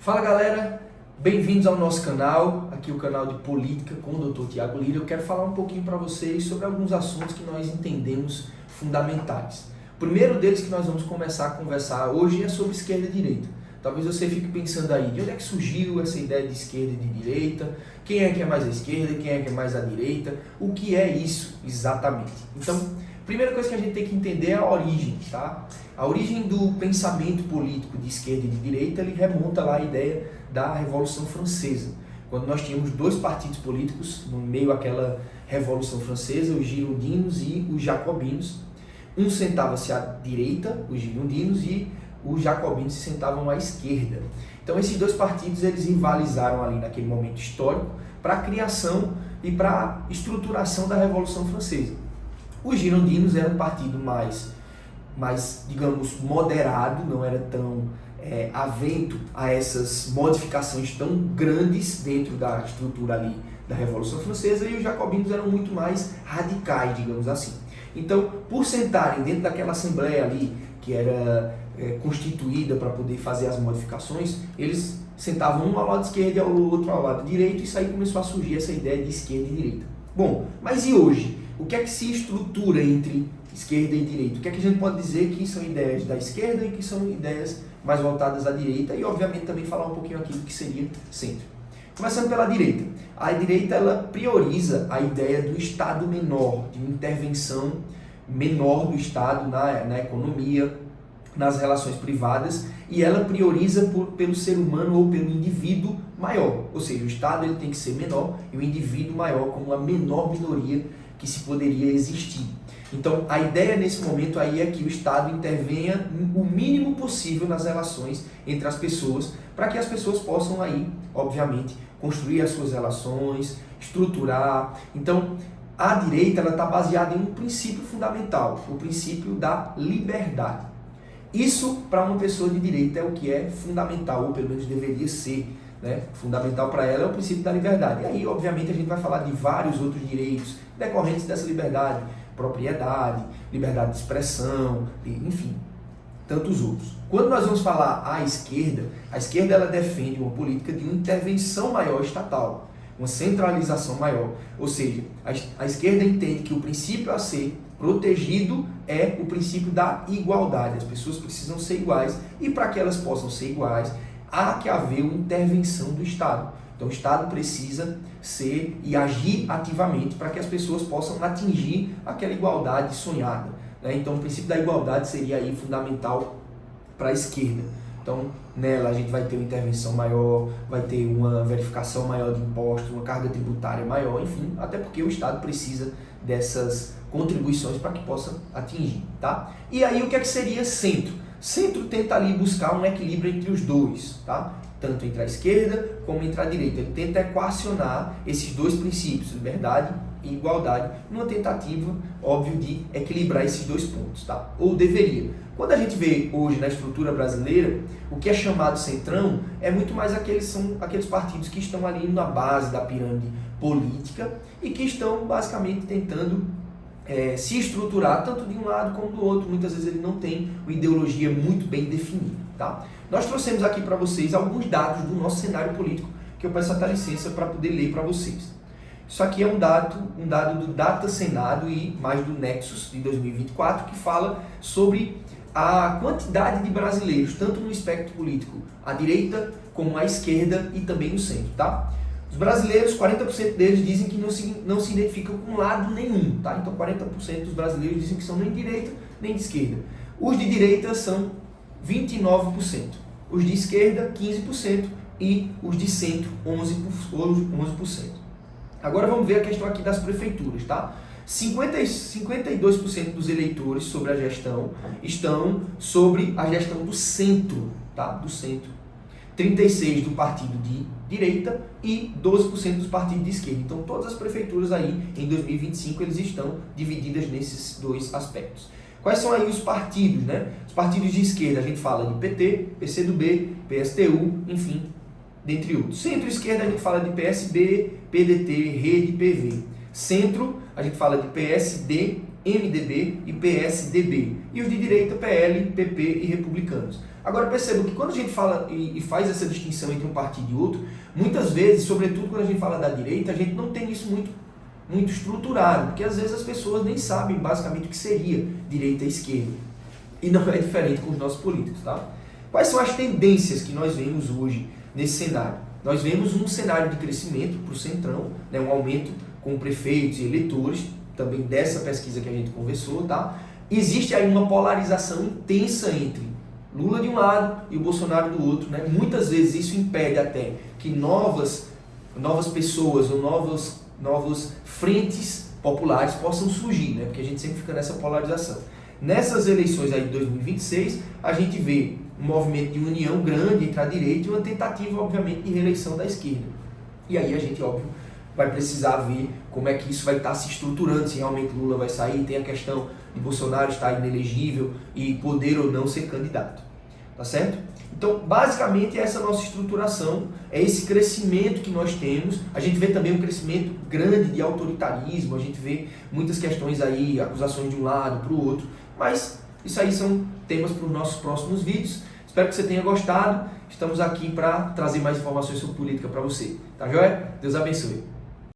Fala galera, bem-vindos ao nosso canal, aqui o canal de Política com o Dr. Tiago Lira. Eu quero falar um pouquinho para vocês sobre alguns assuntos que nós entendemos fundamentais. O primeiro deles que nós vamos começar a conversar hoje é sobre esquerda e direita. Talvez você fique pensando aí, de onde é que surgiu essa ideia de esquerda e de direita? Quem é que é mais a esquerda? Quem é que é mais a direita? O que é isso exatamente? Então, a primeira coisa que a gente tem que entender é a origem, tá? A origem do pensamento político de esquerda e de direita, ele remonta lá à ideia da Revolução Francesa, quando nós tínhamos dois partidos políticos no meio daquela Revolução Francesa, os girondinos e os jacobinos. Um sentava-se à direita, os girondinos, e os jacobinos se sentavam à esquerda. Então esses dois partidos eles rivalizaram ali naquele momento histórico para a criação e para a estruturação da Revolução Francesa. Os girondinos eram um partido mais, digamos, moderado, não era tão avento a essas modificações tão grandes dentro da estrutura ali da Revolução Francesa, e os jacobinos eram muito mais radicais, digamos assim. Então, por sentarem dentro daquela assembleia ali, que era constituída para poder fazer as modificações, eles sentavam um ao lado esquerdo e o outro ao lado direito, e isso aí começou a surgir essa ideia de esquerda e direita. Bom, mas e hoje? O que é que se estrutura entre esquerda e direita? O que é que a gente pode dizer que são ideias da esquerda e que são ideias mais voltadas à direita? E, obviamente, também falar um pouquinho aqui do que seria centro. Começando pela direita. A direita ela prioriza a ideia do Estado menor, de uma intervenção menor do Estado na economia, nas relações privadas, e ela prioriza pelo ser humano ou pelo indivíduo maior. Ou seja, o Estado ele tem que ser menor e o indivíduo maior como a menor minoria que se poderia existir. Então, a ideia nesse momento aí é que o Estado intervenha o mínimo possível nas relações entre as pessoas, para que as pessoas possam aí, obviamente, construir as suas relações, estruturar. Então, a direita ela está baseada em um princípio fundamental, o princípio da liberdade. Isso, para uma pessoa de direita, é o que é fundamental, ou pelo menos deveria ser, né? Fundamental para ela é o princípio da liberdade. E aí, obviamente, a gente vai falar de vários outros direitos decorrentes dessa liberdade, propriedade, liberdade de expressão, enfim, tantos outros. Quando nós vamos falar a esquerda ela defende uma política de uma intervenção maior estatal, uma centralização maior. Ou seja, a esquerda entende que o princípio a ser protegido é o princípio da igualdade. As pessoas precisam ser iguais, e para que elas possam ser iguais, há que haver uma intervenção do Estado. Então o Estado precisa ser e agir ativamente para que as pessoas possam atingir aquela igualdade sonhada, né? Então o princípio da igualdade seria aí fundamental para a esquerda. Então nela a gente vai ter uma intervenção maior, vai ter uma verificação maior de impostos, uma carga tributária maior, enfim, até porque o Estado precisa dessas contribuições para que possa atingir, tá? E aí o que é que seria centro? Centro tenta ali buscar um equilíbrio entre os dois, tá? Tanto entre a esquerda como entre a direita. Ele tenta equacionar esses dois princípios, liberdade e igualdade, numa tentativa, óbvio, de equilibrar esses dois pontos, tá? Ou deveria. Quando a gente vê hoje na estrutura brasileira, o que é chamado centrão é muito mais aqueles partidos que estão ali na base da pirâmide política e que estão basicamente tentando se estruturar tanto de um lado como do outro. Muitas vezes ele não tem uma ideologia muito bem definida, tá? Nós trouxemos aqui para vocês alguns dados do nosso cenário político, que eu peço até licença para poder ler para vocês. Isso aqui é um dado do Data Senado e mais do Nexus de 2024, que fala sobre a quantidade de brasileiros, tanto no espectro político, à direita como à esquerda e também no centro, tá? Os brasileiros, 40% deles dizem que não se identificam com lado nenhum, tá? Então 40% dos brasileiros dizem que são nem de direita nem de esquerda. Os de direita são 29%, os de esquerda 15% e os de centro 11%. Agora vamos ver a questão aqui das prefeituras, tá? 52% dos eleitores sobre a gestão estão sobre a gestão do centro, tá? Do centro. 36% do partido de direita e 12% dos partidos de esquerda. Então todas as prefeituras aí em 2025 eles estão divididas nesses dois aspectos. Quais são aí os partidos, né? Os partidos de esquerda, a gente fala de PT, PCdoB, PSTU, enfim, dentre outros. Centro-esquerda a gente fala de PSB, PDT, Rede, PV. Centro, a gente fala de PSD, MDB e PSDB. E os de direita, PL, PP e Republicanos. Agora perceba que quando a gente fala e faz essa distinção entre um partido e outro, muitas vezes, sobretudo quando a gente fala da direita, a gente não tem isso muito estruturado, porque às vezes as pessoas nem sabem basicamente o que seria direita e esquerda. E não é diferente com os nossos políticos, tá? Quais são as tendências que nós vemos hoje nesse cenário? Nós vemos um cenário de crescimento para o Centrão, né, um aumento com prefeitos e eleitores, também dessa pesquisa que a gente conversou, tá? Existe aí uma polarização intensa entre Lula de um lado e o Bolsonaro do outro, né? Muitas vezes isso impede até que novas pessoas ou novas frentes populares possam surgir, né? Porque a gente sempre fica nessa polarização. Nessas eleições aí de 2026, a gente vê um movimento de união grande entre a direita e uma tentativa, obviamente, de reeleição da esquerda. E aí a gente, óbvio, vai precisar ver como é que isso vai estar se estruturando, se realmente Lula vai sair, tem a questão de Bolsonaro estar inelegível e poder ou não ser candidato, tá certo? Então, basicamente, essa é a nossa estruturação, é esse crescimento que nós temos. A gente vê também um crescimento grande de autoritarismo, a gente vê muitas questões aí, acusações de um lado para o outro, mas isso aí são temas para os nossos próximos vídeos. Espero que você tenha gostado. Estamos aqui para trazer mais informações sobre política para você. Tá joia? Deus abençoe.